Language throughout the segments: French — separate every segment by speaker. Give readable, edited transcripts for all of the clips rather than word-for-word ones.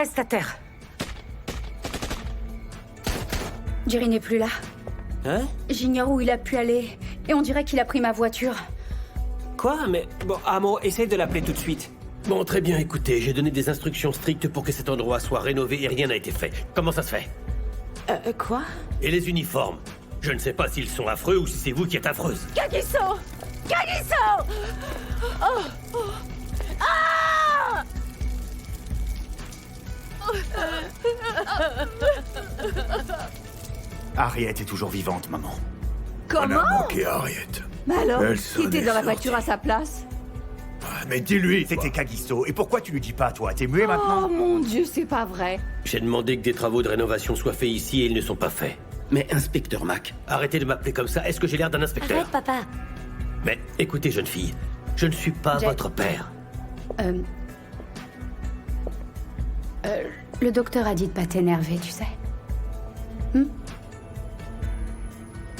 Speaker 1: Reste à terre.
Speaker 2: Jerry n'est plus là.
Speaker 3: Hein?
Speaker 2: J'ignore où il a pu aller. Et on dirait qu'il a pris ma voiture.
Speaker 3: Quoi? Mais... Bon, Amo, essaye de l'appeler tout de suite.
Speaker 4: Bon, très bien, écoutez, j'ai donné des instructions strictes pour que cet endroit soit rénové et rien n'a été fait. Comment ça se fait?
Speaker 1: Quoi?
Speaker 4: Et les uniformes? Je ne sais pas s'ils sont affreux ou si c'est vous qui êtes affreuse.
Speaker 1: Kagiso! Kagiso! Oh! Oh! Ah!
Speaker 5: Harriet est toujours vivante, maman.
Speaker 1: Comment?
Speaker 5: On a manqué Harriet.
Speaker 1: Mais alors,
Speaker 5: Elle
Speaker 1: qui
Speaker 5: s'en
Speaker 1: était
Speaker 5: est
Speaker 1: dans la
Speaker 5: sortie.
Speaker 1: voiture à sa place?
Speaker 5: Ah, mais dis-lui. C'était Kagiso. Et pourquoi tu lui dis pas, toi? T'es muet
Speaker 1: Oh
Speaker 5: maintenant?
Speaker 1: mon Dieu, c'est pas vrai.
Speaker 4: J'ai demandé que des travaux de rénovation soient faits ici et ils ne sont pas faits. Mais inspecteur Mac, arrêtez de m'appeler comme ça, est-ce que j'ai l'air d'un inspecteur?
Speaker 1: Arrête, papa.
Speaker 4: Mais écoutez, jeune fille, je ne suis pas
Speaker 2: Jack.
Speaker 4: votre père.
Speaker 2: Le docteur a dit de pas t'énerver, tu sais.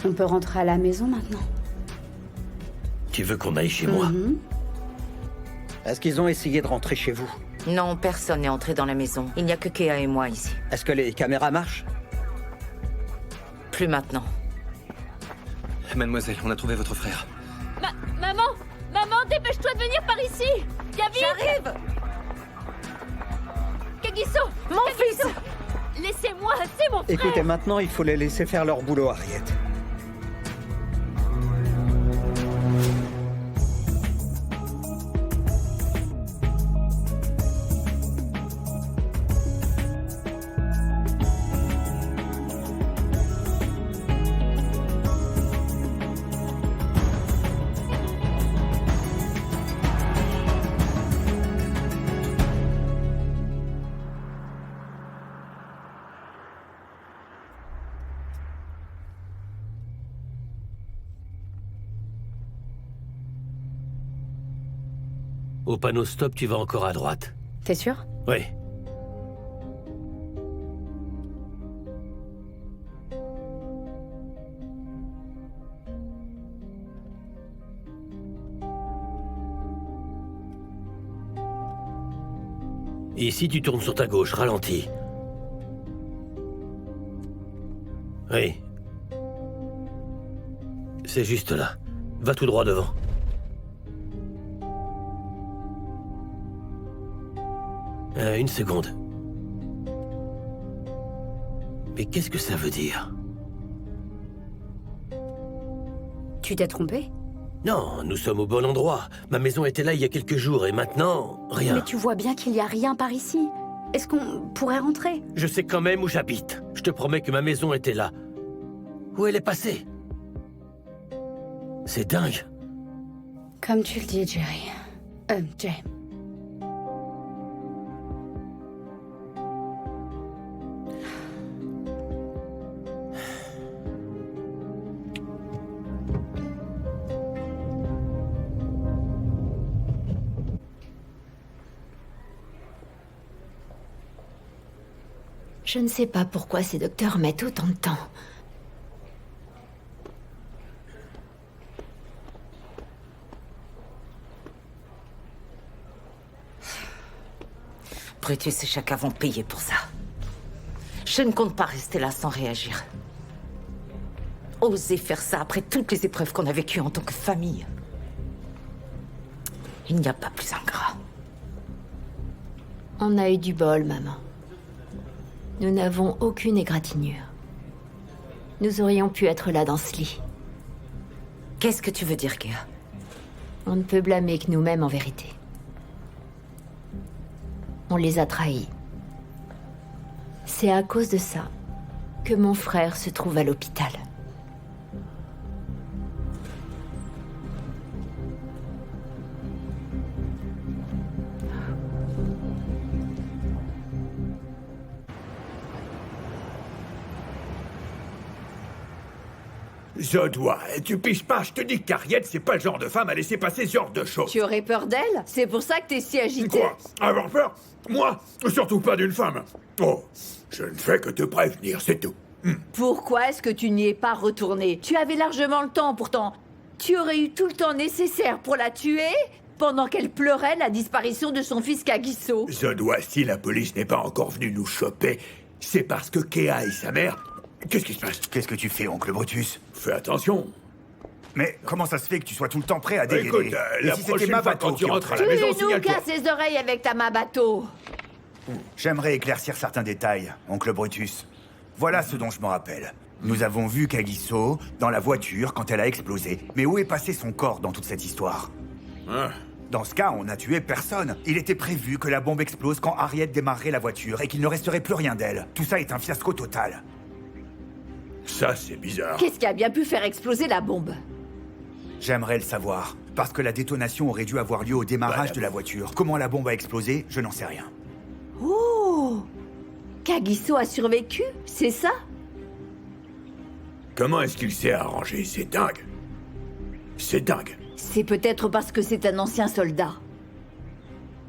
Speaker 2: On peut rentrer à la maison maintenant.
Speaker 4: Tu veux qu'on aille chez moi?
Speaker 6: Est-ce qu'ils ont essayé de rentrer chez vous?
Speaker 7: Non, personne n'est entré dans la maison. Il n'y a que Kea et moi ici.
Speaker 6: Est-ce que les caméras marchent?
Speaker 7: Plus maintenant.
Speaker 8: Mademoiselle, on a trouvé votre frère.
Speaker 9: Maman! Maman, dépêche-toi de venir par ici! Viens vite!
Speaker 7: J'arrive!
Speaker 9: Kagiso!
Speaker 7: Mon
Speaker 9: Kagiso!
Speaker 7: fils!
Speaker 9: Laissez-moi, c'est mon frère!
Speaker 6: Écoutez, maintenant, il faut les laisser faire leur boulot, Harriet.
Speaker 4: Au panneau stop, tu vas encore à droite.
Speaker 2: T'es sûr?
Speaker 4: Oui. Ici, tu tournes sur ta gauche, ralentis. Oui. C'est juste là. Va tout droit devant. Une seconde. Mais qu'est-ce que ça veut dire?
Speaker 2: Tu t'es trompé?
Speaker 4: Non, nous sommes au bon endroit. Ma maison était là il y a quelques jours et maintenant, rien.
Speaker 2: Mais tu vois bien qu'il y a rien par ici. Est-ce qu'on pourrait rentrer?
Speaker 4: Je sais quand même où j'habite. Je te promets que ma maison était là. Où elle est passée? C'est dingue.
Speaker 2: Comme tu le dis, Jerry. Jay.
Speaker 9: Je ne sais pas pourquoi ces docteurs mettent autant de temps.
Speaker 7: Brutus et Chaka vont payer pour ça. Je ne compte pas rester là sans réagir. Oser faire ça après toutes les épreuves qu'on a vécues en tant que famille. Il n'y a pas plus ingrat.
Speaker 9: On a eu du bol, maman. Nous n'avons aucune égratignure. Nous aurions pu être là dans ce lit.
Speaker 7: Qu'est-ce que tu veux dire, Kea?
Speaker 9: On ne peut blâmer que nous-mêmes en vérité. On les a trahis. C'est à cause de ça que mon frère se trouve à l'hôpital.
Speaker 5: Je dois. Tu piges pas, je te dis qu'Harriet, c'est pas le genre de femme à laisser passer ce genre de choses.
Speaker 1: Tu aurais peur d'elle? C'est pour ça que t'es si agité.
Speaker 5: Quoi? Avoir peur? Moi? Surtout pas d'une femme. Oh, je ne fais que te prévenir, c'est tout.
Speaker 1: Pourquoi est-ce que tu n'y es pas retourné? Tu avais largement le temps pourtant. Tu aurais eu tout le temps nécessaire pour la tuer, pendant qu'elle pleurait la disparition de son fils Kagiso.
Speaker 5: Je dois, si la police n'est pas encore venue nous choper, c'est parce que Kea et sa mère... Qu'est-ce qui se passe?
Speaker 8: Qu'est-ce que tu fais, oncle Brutus?
Speaker 5: Fais attention.
Speaker 8: Mais comment ça se fait que tu sois tout le temps prêt à dégainer?
Speaker 5: Écoute,
Speaker 8: Et
Speaker 5: la
Speaker 8: si c'était
Speaker 5: prochaine
Speaker 8: ma
Speaker 5: fois
Speaker 8: bateau
Speaker 5: quand tu
Speaker 8: qui
Speaker 5: rentres à
Speaker 8: entrait
Speaker 5: la maison,
Speaker 1: Tu nous
Speaker 5: signale-toi.
Speaker 1: casses les oreilles avec ta main bateau.
Speaker 8: J'aimerais éclaircir certains détails, oncle Brutus. Voilà ce dont je me rappelle. Nous avons vu Kagiso dans la voiture quand elle a explosé. Mais où est passé son corps dans toute cette histoire?
Speaker 5: Hein?
Speaker 8: Dans ce cas, on n'a tué personne. Il était prévu que la bombe explose quand Harriet démarrerait la voiture et qu'il ne resterait plus rien d'elle. Tout ça est un fiasco total.
Speaker 5: Ça, c'est bizarre.
Speaker 1: Qu'est-ce qui a bien pu faire exploser la bombe?
Speaker 8: J'aimerais le savoir. Parce que la détonation aurait dû avoir lieu au démarrage de la voiture. Comment la bombe a explosé, je n'en sais rien.
Speaker 1: Oh! Kagiso a survécu, c'est ça?
Speaker 5: Comment est-ce qu'il s'est arrangé? C'est dingue. C'est dingue.
Speaker 1: C'est peut-être parce que c'est un ancien soldat.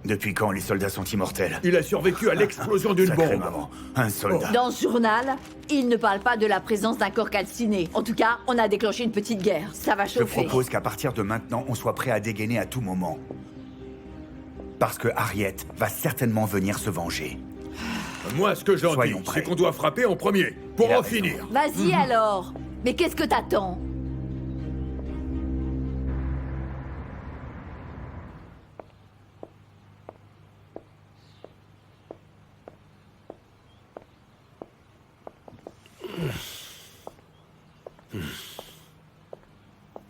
Speaker 8: Depuis quand les soldats sont immortels?
Speaker 5: Il a survécu à l'explosion d'une
Speaker 8: Sacrée
Speaker 5: bombe.
Speaker 8: maman, un soldat.
Speaker 1: Dans ce journal, il ne parle pas de la présence d'un corps calciné. En tout cas, on a déclenché une petite guerre. Ça va
Speaker 8: Je
Speaker 1: chauffer.
Speaker 8: propose qu'à partir de maintenant, on soit prêt à dégainer à tout moment. Parce que Harriet va certainement venir se venger.
Speaker 5: Moi, ce que j'en dis,
Speaker 8: Soyons prêts.
Speaker 5: c'est qu'on doit frapper en premier, pour
Speaker 8: Il a
Speaker 5: en
Speaker 8: raison.
Speaker 5: finir.
Speaker 1: Vas-y alors. Mais qu'est-ce que t'attends?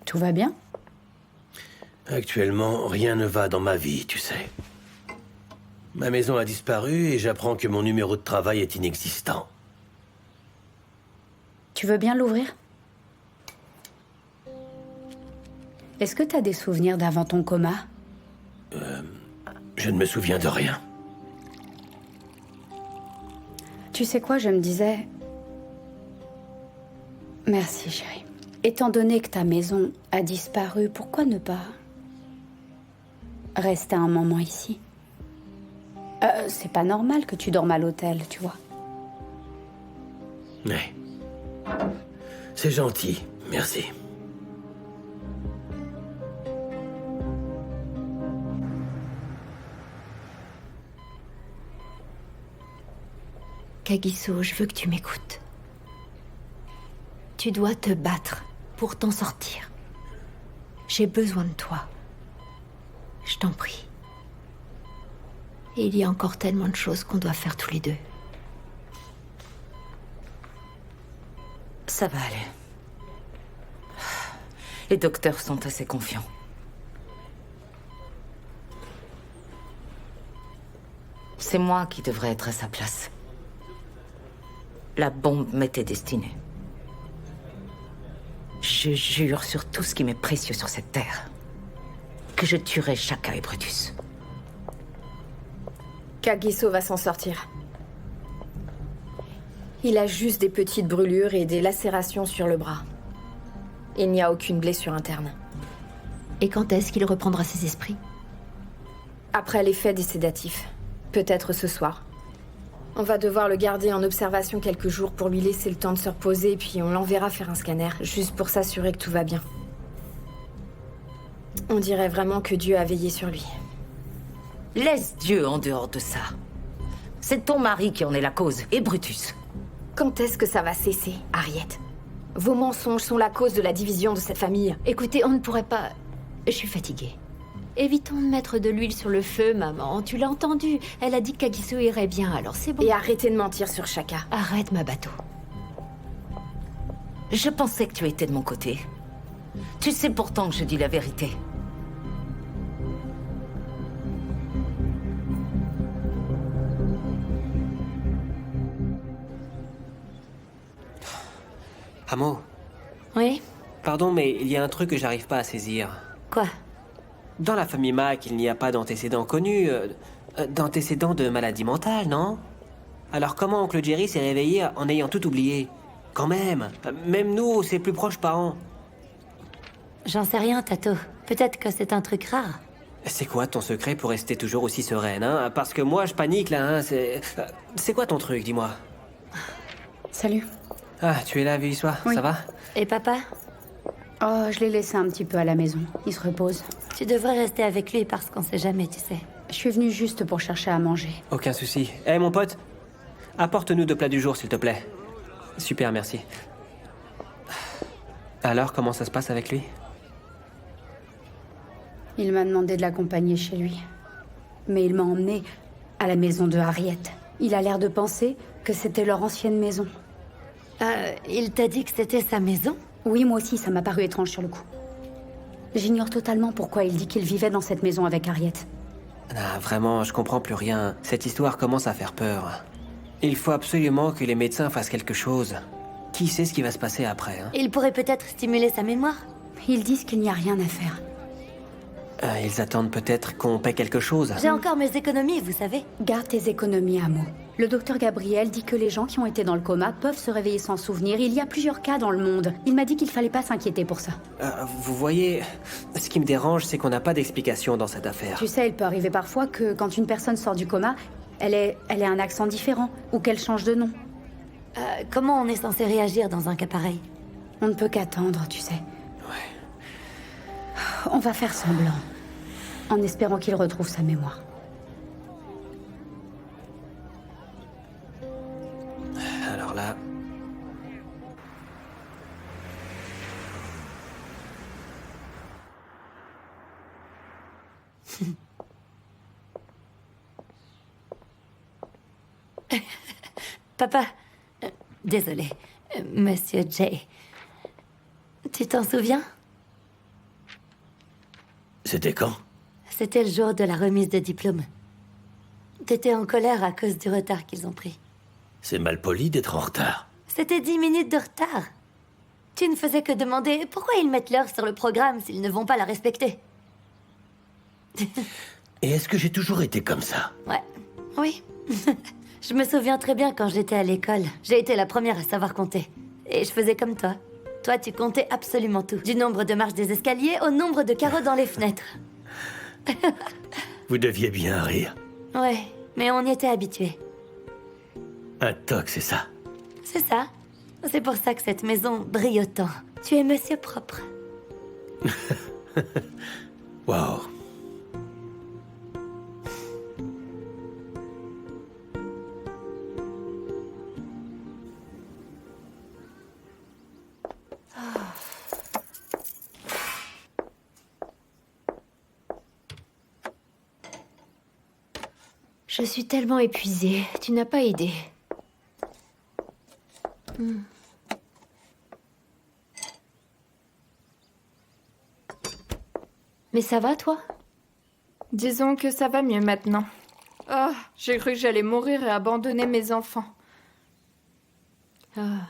Speaker 2: Tout va bien?
Speaker 4: Actuellement, rien ne va dans ma vie, tu sais. Ma maison a disparu et j'apprends que mon numéro de travail est inexistant.
Speaker 2: Tu veux bien l'ouvrir? Est-ce que t'as des souvenirs d'avant ton coma?
Speaker 4: Je ne me souviens de rien.
Speaker 2: Tu sais quoi, je me disais... Merci, chérie. Étant donné que ta maison a disparu, pourquoi ne pas rester un moment ici? C'est pas normal que tu dormes à l'hôtel, tu vois.
Speaker 4: Ouais. C'est gentil, merci.
Speaker 9: Kagiso, je veux que tu m'écoutes. Tu dois te battre pour t'en sortir. J'ai besoin de toi. Je t'en prie. Et il y a encore tellement de choses qu'on doit faire tous les deux.
Speaker 7: Ça va aller. Les docteurs sont assez confiants. C'est moi qui devrais être à sa place. La bombe m'était destinée. Je jure sur tout ce qui m'est précieux sur cette terre que je tuerai Shaka et Brutus.
Speaker 2: Kagiso va s'en sortir. Il a juste des petites brûlures et des lacérations sur le bras. Il n'y a aucune blessure interne.
Speaker 9: Et quand est-ce qu'il reprendra ses esprits?
Speaker 2: Après l'effet des sédatifs. Peut-être ce soir. On va devoir le garder en observation quelques jours pour lui laisser le temps de se reposer, puis on l'enverra faire un scanner, juste pour s'assurer que tout va bien. On dirait vraiment que Dieu a veillé sur lui.
Speaker 7: Laisse Dieu en dehors de ça. C'est ton mari qui en est la cause, et Brutus.
Speaker 2: Quand est-ce que ça va cesser, Harriet? Vos mensonges sont la cause de la division de cette famille.
Speaker 9: Écoutez, on ne pourrait pas... Je suis fatiguée. Évitons de mettre de l'huile sur le feu, maman. Tu l'as entendu. Elle a dit que Kagiso irait bien, alors c'est bon.
Speaker 2: Et arrêtez de mentir sur Shaka.
Speaker 9: Arrête, ma bateau.
Speaker 7: Je pensais que tu étais de mon côté. Tu sais pourtant que je dis la vérité.
Speaker 3: Amo,
Speaker 9: Oui?
Speaker 3: pardon, mais il y a un truc que j'arrive pas à saisir.
Speaker 9: Quoi?
Speaker 3: Dans la famille Mac, il n'y a pas d'antécédents connus, d'antécédents de maladie mentale, non? Alors comment oncle Jerry s'est réveillé en ayant tout oublié? Quand même, même nous, ses plus proches parents.
Speaker 9: J'en sais rien, Tato. Peut-être que c'est un truc rare.
Speaker 3: C'est quoi ton secret pour rester toujours aussi sereine, hein? Parce que moi, je panique, là, hein, c'est quoi ton truc, dis-moi?
Speaker 2: Salut.
Speaker 3: Ah, tu es là, Vélissois,
Speaker 2: Oui.
Speaker 3: ça va?
Speaker 9: Et papa?
Speaker 10: Oh, je l'ai laissé un petit peu à la maison. Il se repose.
Speaker 9: Tu devrais rester avec lui parce qu'on sait jamais, tu sais.
Speaker 10: Je suis venue juste pour chercher à manger.
Speaker 3: Aucun souci. Eh, mon pote, apporte-nous 2 plats du jour, s'il te plaît. Super, merci. Alors, comment ça se passe avec lui?
Speaker 10: Il m'a demandé de l'accompagner chez lui. Mais il m'a emmené à la maison de Harriet. Il a l'air de penser que c'était leur ancienne maison.
Speaker 9: Il t'a dit que c'était sa maison?
Speaker 10: Oui, moi aussi, ça m'a paru étrange sur le coup. J'ignore totalement pourquoi il dit qu'il vivait dans cette maison avec Harriet.
Speaker 3: Ah, vraiment, je comprends plus rien. Cette histoire commence à faire peur. Il faut absolument que les médecins fassent quelque chose. Qui sait ce qui va se passer après, hein?
Speaker 9: Il pourrait peut-être stimuler sa mémoire.
Speaker 10: Ils disent qu'il n'y a rien à faire.
Speaker 3: Ils attendent peut-être qu'on paie quelque chose.
Speaker 9: J'ai encore mes économies, vous savez.
Speaker 10: Garde tes économies, Amo. Le docteur Gabriel dit que les gens qui ont été dans le coma peuvent se réveiller sans souvenir. Il y a plusieurs cas dans le monde. Il m'a dit qu'il fallait pas s'inquiéter pour ça.
Speaker 3: Vous voyez, ce qui me dérange, c'est qu'on n'a pas d'explication dans cette affaire.
Speaker 10: Tu sais, il peut arriver parfois que quand une personne sort du coma, elle ait un accent différent ou qu'elle change de nom.
Speaker 9: Comment on est censé réagir dans un cas pareil?
Speaker 10: On ne peut qu'attendre, tu sais.
Speaker 3: Ouais.
Speaker 10: On va faire semblant, en espérant qu'il retrouve sa mémoire.
Speaker 3: Alors là...
Speaker 9: Papa, désolé, Monsieur Jay. Tu t'en souviens?
Speaker 4: C'était quand?
Speaker 9: C'était le jour de la remise de diplôme. T'étais en colère à cause du retard qu'ils ont pris.
Speaker 4: C'est mal poli d'être en retard.
Speaker 9: C'était 10 minutes de retard. Tu ne faisais que demander pourquoi ils mettent l'heure sur le programme s'ils ne vont pas la respecter.
Speaker 4: Et est-ce que j'ai toujours été comme ça?
Speaker 9: Ouais, oui. Je me souviens très bien quand j'étais à l'école. J'ai été la première à savoir compter. Et je faisais comme toi. Toi, tu comptais absolument tout. Du nombre de marches des escaliers au nombre de carreaux dans les fenêtres.
Speaker 4: Vous deviez bien rire.
Speaker 9: Ouais, mais on y était habitués.
Speaker 4: Un toc, c'est ça.
Speaker 9: C'est ça. C'est pour ça que cette maison brille autant. Tu es monsieur propre.
Speaker 4: Waouh.
Speaker 9: Je suis tellement épuisée. Tu n'as pas idée. Mais ça va, toi?
Speaker 11: Disons que ça va mieux maintenant. Oh, j'ai cru que j'allais mourir et abandonner mes enfants.
Speaker 9: Ah,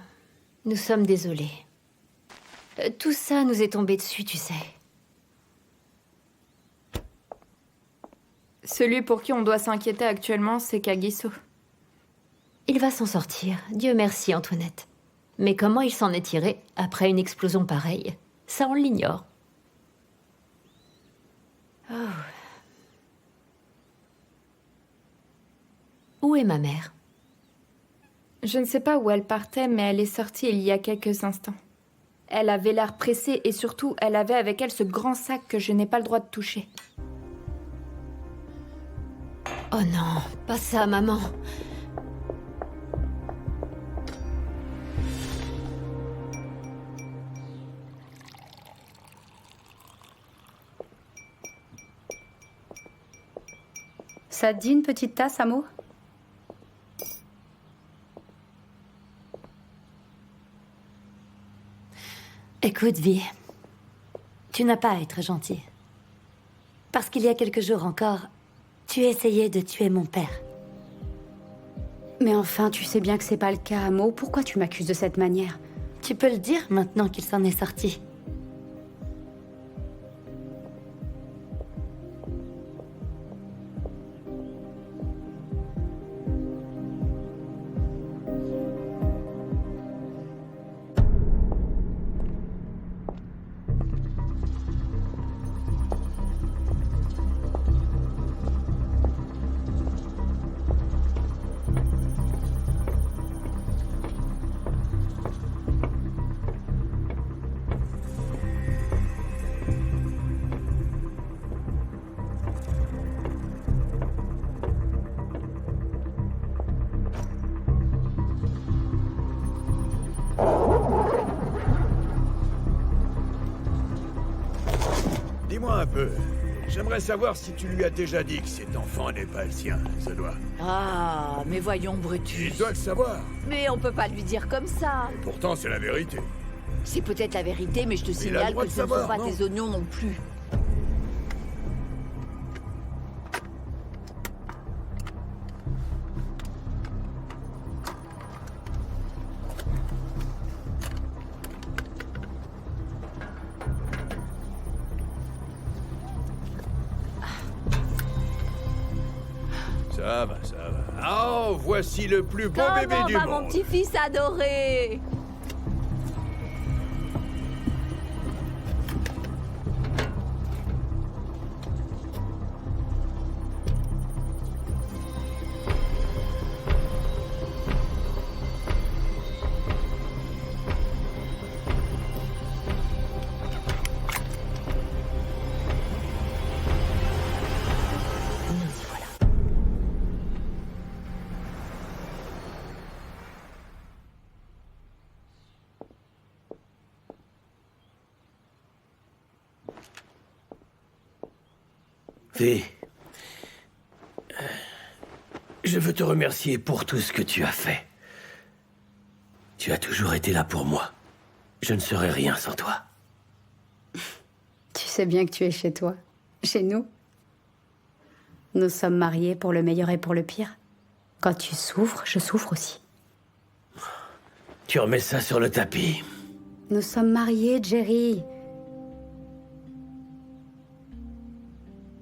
Speaker 9: nous sommes désolés. Tout ça nous est tombé dessus, tu sais.
Speaker 11: Celui pour qui on doit s'inquiéter actuellement, c'est Kagiso.
Speaker 9: Il va s'en sortir. Dieu merci, Antoinette. Mais comment il s'en est tiré après une explosion pareille? Ça, on l'ignore. Oh. Où est ma mère?
Speaker 11: Je ne sais pas où elle partait, mais elle est sortie il y a quelques instants. Elle avait l'air pressée et surtout, elle avait avec elle ce grand sac que je n'ai pas le droit de toucher.
Speaker 9: Oh non, pas ça, maman.
Speaker 10: Ça te dit une petite tasse, Amo?
Speaker 9: Écoute, Vi, tu n'as pas à être gentil. Parce qu'il y a quelques jours encore, tu essayais de tuer mon père.
Speaker 10: Mais enfin, tu sais bien que c'est pas le cas, Amo. Pourquoi tu m'accuses de cette manière?
Speaker 9: Tu peux le dire maintenant qu'il s'en est sorti.
Speaker 5: Dis-moi un peu. J'aimerais savoir si tu lui as déjà dit que cet enfant n'est pas le sien. Ça doit.
Speaker 1: Ah, mais voyons, Brutus.
Speaker 5: Il doit le savoir.
Speaker 1: Mais on peut pas lui dire comme ça.
Speaker 5: Et pourtant, c'est la vérité.
Speaker 1: C'est peut-être la vérité, mais je te
Speaker 5: a le
Speaker 1: signale
Speaker 5: droit
Speaker 1: que
Speaker 5: de
Speaker 1: ce ne sont
Speaker 5: savoir,
Speaker 1: pas
Speaker 5: non?
Speaker 1: tes oignons non plus.
Speaker 5: Ça va, ça va. Oh, voici le plus beau bébé
Speaker 1: Comment
Speaker 5: du
Speaker 1: va
Speaker 5: monde.
Speaker 1: mon petit-fils adoré?
Speaker 4: V, je veux te remercier pour tout ce que tu as fait. Tu as toujours été là pour moi. Je ne serais rien sans toi.
Speaker 10: Tu sais bien que tu es chez toi. Chez nous. Nous sommes mariés pour le meilleur et pour le pire. Quand tu souffres, je souffre aussi.
Speaker 4: Tu remets ça sur le tapis.
Speaker 10: Nous sommes mariés, Jerry.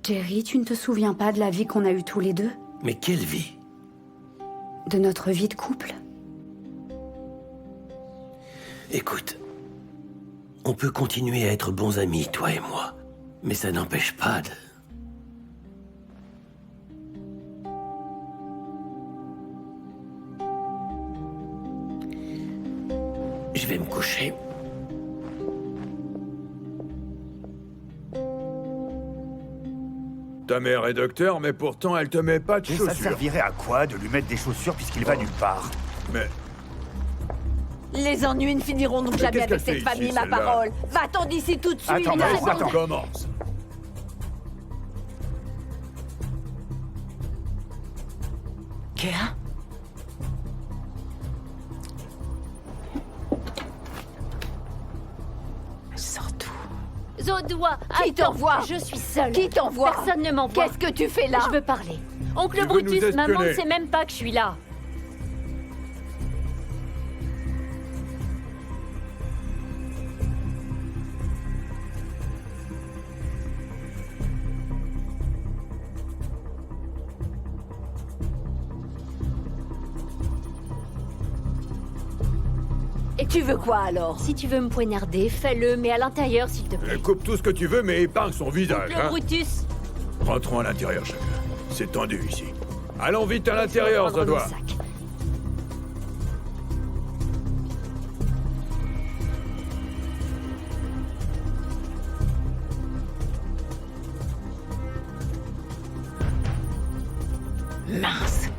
Speaker 10: Jerry, tu ne te souviens pas de la vie qu'on a eue tous les deux?
Speaker 4: Mais quelle vie?
Speaker 10: De notre vie de couple?
Speaker 4: Écoute, on peut continuer à être bons amis, toi et moi. Mais ça n'empêche pas de... Je vais me coucher.
Speaker 5: Ta mère est docteur, mais pourtant elle te met pas de
Speaker 8: Et ça
Speaker 5: chaussures.
Speaker 8: servirait à quoi de lui mettre des chaussures puisqu'il va nulle part?
Speaker 5: Mais
Speaker 1: Les ennuis ne finiront donc
Speaker 5: Mais
Speaker 1: jamais
Speaker 5: qu'est-ce
Speaker 1: avec
Speaker 5: qu'elle
Speaker 1: cette
Speaker 5: fait ici,
Speaker 1: famille, ma
Speaker 5: celle-là?
Speaker 1: parole. Va-t'en d'ici tout de suite.
Speaker 8: Attends,
Speaker 1: là.
Speaker 8: mais attends.
Speaker 5: commence.
Speaker 7: Kéa? Sors tout.
Speaker 9: Zodois,
Speaker 1: Qui t'envoie?
Speaker 9: Je suis seule.
Speaker 1: Qui t'envoie?
Speaker 9: Personne ne m'envoie.
Speaker 1: Qu'est-ce que tu fais là?
Speaker 9: Je veux parler. Oncle
Speaker 5: Tu veux
Speaker 9: Brutus,
Speaker 5: nous
Speaker 9: maman ne
Speaker 5: espionner?
Speaker 9: sait même pas que je suis là.
Speaker 1: Et tu veux quoi alors?
Speaker 9: Si tu veux me poignarder, fais-le, mais à l'intérieur, s'il te plaît.
Speaker 5: Coupe tout ce que tu veux, mais épargne son visage.
Speaker 9: Oncle
Speaker 5: Hein.
Speaker 9: Brutus.
Speaker 5: Rentrons à l'intérieur chacun. C'est tendu ici. Allons vite à l'intérieur,
Speaker 9: Prendre mon
Speaker 5: Zodois.
Speaker 9: sac.
Speaker 7: Mince.